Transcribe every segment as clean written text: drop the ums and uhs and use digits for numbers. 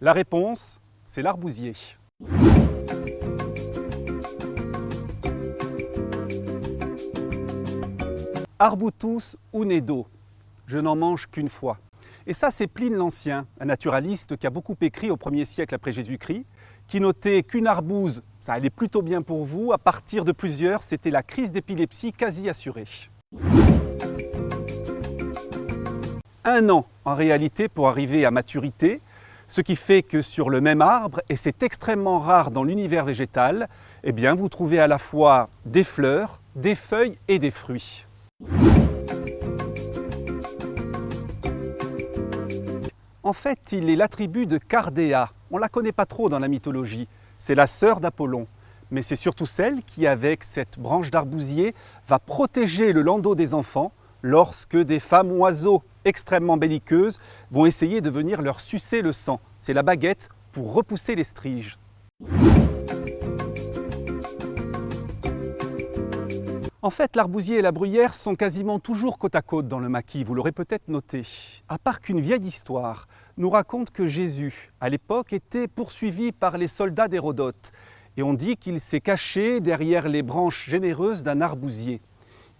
La réponse, c'est l'arbousier. Arbutus unedo, je n'en mange qu'une fois. Et ça, c'est Pline l'Ancien, un naturaliste qui a beaucoup écrit au 1er siècle après Jésus-Christ, qui notait qu'une arbouze, ça allait plutôt bien pour vous, à partir de plusieurs, c'était la crise d'épilepsie quasi assurée. 1 an en réalité pour arriver à maturité, ce qui fait que sur le même arbre, et c'est extrêmement rare dans l'univers végétal, eh bien vous trouvez à la fois des fleurs, des feuilles et des fruits. En fait, il est l'attribut de Cardéa. On ne la connaît pas trop dans la mythologie. C'est la sœur d'Apollon. Mais c'est surtout celle qui, avec cette branche d'arbousier, va protéger le landau des enfants lorsque des femmes oiseaux extrêmement belliqueuses vont essayer de venir leur sucer le sang. C'est la baguette pour repousser les striges. En fait, l'arbousier et la bruyère sont quasiment toujours côte à côte dans le maquis, vous l'aurez peut-être noté. À part qu'une vieille histoire nous raconte que Jésus, à l'époque, était poursuivi par les soldats d'Hérodote. Et on dit qu'il s'est caché derrière les branches généreuses d'un arbousier.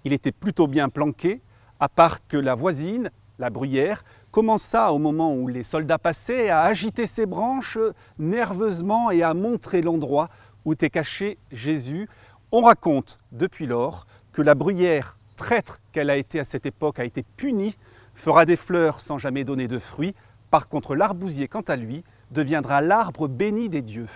Il était plutôt bien planqué, à part que la voisine, la bruyère, commença au moment où les soldats passaient à agiter ses branches nerveusement et à montrer l'endroit où était caché Jésus. On raconte depuis lors que la bruyère, traître qu'elle a été à cette époque, a été punie, fera des fleurs sans jamais donner de fruits. Par contre, l'arbousier, quant à lui, deviendra l'arbre béni des dieux.